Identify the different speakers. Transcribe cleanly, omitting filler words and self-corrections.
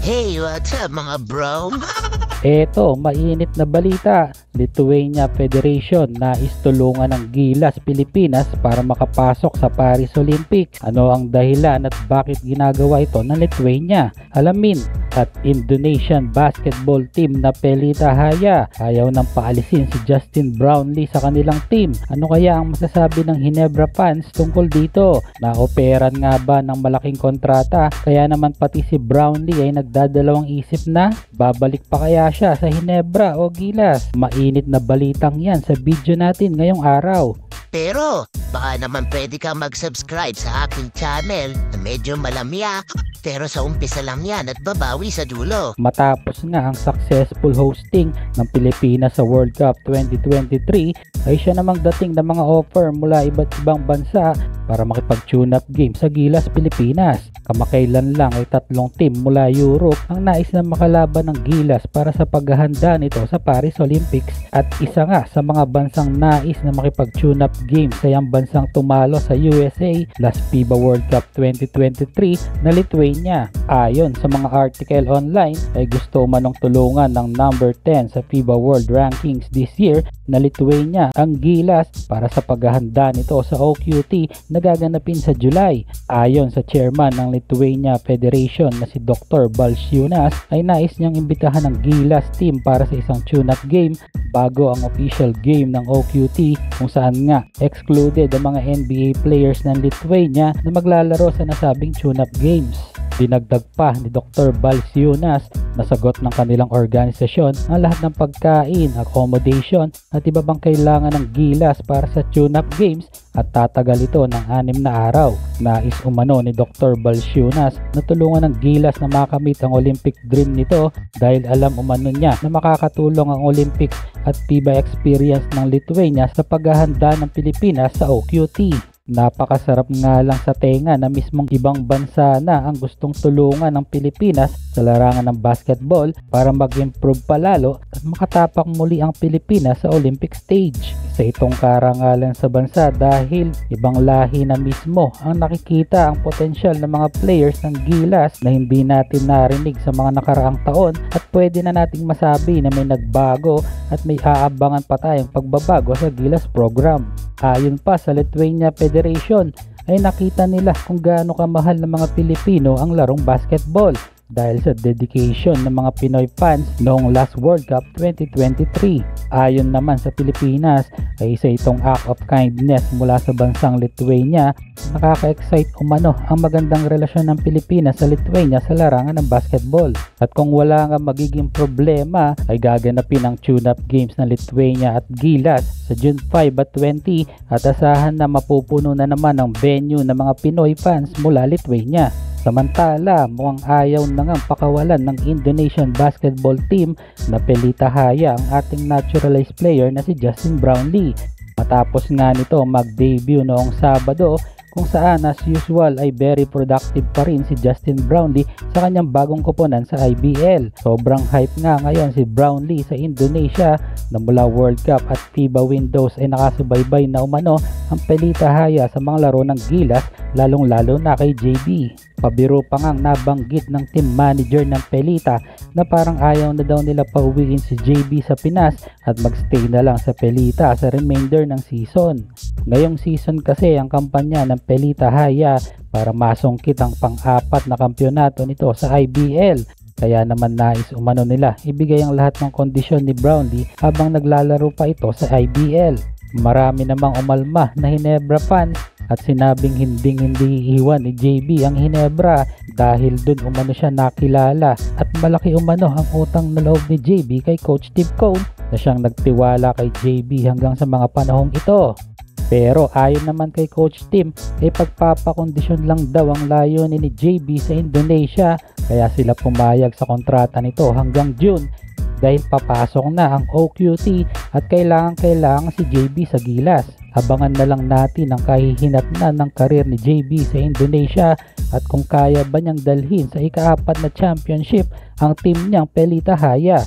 Speaker 1: Hey, what's up mga bro?
Speaker 2: Eto, mainit na balita. Lithuania Federation nais tulungan ng Gilas Pilipinas para makapasok sa Paris Olympics. Ano ang dahilan at bakit ginagawa ito ng Lithuania? Alamin. At Indonesian basketball team na Pelita Haya ayaw nang paalisin si Justin Brownlee sa kanilang team. Ano kaya ang masasabi ng Ginebra fans tungkol dito? Naoperan nga ba ng malaking kontrata? Kaya naman pati si Brownlee ay nagdadalawang isip na babalik pa kaya siya sa Ginebra o Gilas? Mainit na balitang yan sa video natin ngayong araw.
Speaker 1: Pero baka naman pwede kang mag-subscribe sa aking channel na medyo malamya. Pero sa umpisa lang yan at babawi sa dulo.
Speaker 2: Matapos nga ang successful hosting ng Pilipinas sa World Cup 2023 ay siya namang dating ng mga offer mula iba't ibang bansa para makipag-tune up game sa Gilas Pilipinas. Kamakailan lang ay 3 team mula Europe ang nais na makalaban ng Gilas para sa paghahanda nito sa Paris Olympics, at isa nga sa mga bansang nais na makipag-tune up game sa iyang bansang tumalo sa USA last FIBA World Cup 2023 na Lithuania. Ayon sa mga article online ay gusto manong tulungan ng number 10 sa FIBA World Rankings this year na Lithuania ang Gilas para sa paghahanda nito sa OQT na gaganapin sa July. Ayon sa chairman ng Lithuania Federation na si Dr. Balciunas ay nais niyang imbitahan ng Gilas team para sa isang tune-up game bago ang official game ng OQT, kung saan nga excluded ang mga NBA players ng Lithuania na maglalaro sa nasabing tune-up games. Dinagdag pa ni Dr. Balciunas na sagot ng kanilang organisasyon ang lahat ng pagkain, accommodation at iba pang kailangan ng Gilas para sa tune-up games at tatagal ito ng 6 na araw. Nais umano ni Dr. Balciunas na tulungan ng Gilas na makamit ang Olympic dream nito dahil alam umano niya na makakatulong ang Olympics at FIBA experience ng Lithuania sa paghahanda ng Pilipinas sa OQT. Napakasarap nga lang sa tenga na mismong ibang bansa na ang gustong tulungan ng Pilipinas sa larangan ng basketball para mag-improve palalo at makatapak muli ang Pilipinas sa Olympic stage. Sa itong karangalan sa bansa dahil ibang lahi na mismo ang nakikita ang potensyal ng mga players ng Gilas na hindi natin narinig sa mga nakaraang taon, at pwede na nating masabi na may nagbago at may aabangan pa tayong pagbabago sa Gilas program. Ayon pa sa Lithuania Federation ay nakita nila kung gaano kamahal ng mga Pilipino ang larong basketball dahil sa dedication ng mga Pinoy fans noong last World Cup 2023. Ayon naman sa Pilipinas ay isa itong act of kindness mula sa bansang Lithuania. Nakaka-excite umano ang magandang relasyon ng Pilipinas sa Lithuania sa larangan ng basketball. At kung wala nga magiging problema ay gaganapin ang tune-up games ng Lithuania at Gilas sa June 5 at 20 at asahan na mapupuno na naman ang venue ng mga Pinoy fans mula Lithuania. Samantala, mukhang ayaw na ngang pakawalan ng Indonesian basketball team na Pelita Haya ang ating naturalized player na si Justin Brownlee. Matapos nga nito mag-debut noong Sabado, kung saan as usual ay very productive pa rin si Justin Brownlee sa kanyang bagong koponan sa IBL. Sobrang hype nga ngayon si Brownlee sa Indonesia na mula World Cup at FIBA windows ay nakasubaybay na umano ang Pelita Haya sa mga laro ng Gilas, lalong lalo na kay JB. Pabiro pa ngang nabanggit ng team manager ng Pelita na parang ayaw na daw nila pauwiin si JB sa Pinas at magstay na lang sa Pelita sa remainder ng season. Ngayong season kasi ang kampanya ng Pelita Haya para masungkit ang pang-4 na kampyonato nito sa IBL. Kaya naman nais umano nila ibigay ang lahat ng kondisyon ni Brownlee habang naglalaro pa ito sa IBL. Marami namang umalma na Ginebra fans at sinabing hindi iiwan ni JB ang Ginebra dahil dun umano siya nakilala, at malaki umano ang utang na loob ni JB kay Coach Steve Cone na siyang nagtiwala kay JB hanggang sa mga panahong ito. Pero ayon naman kay Coach Tim ay pagpapakondisyon lang daw ang layunin ni JB sa Indonesia, kaya sila pumayag sa kontrata nito hanggang June dahil papasok na ang OQT at kailangan si JB sa Gilas. Abangan na lang natin ang kahihinatnan ng karir ni JB sa Indonesia at kung kaya ba niyang dalhin sa ika-4 na championship ang team niyang Pelita Haya.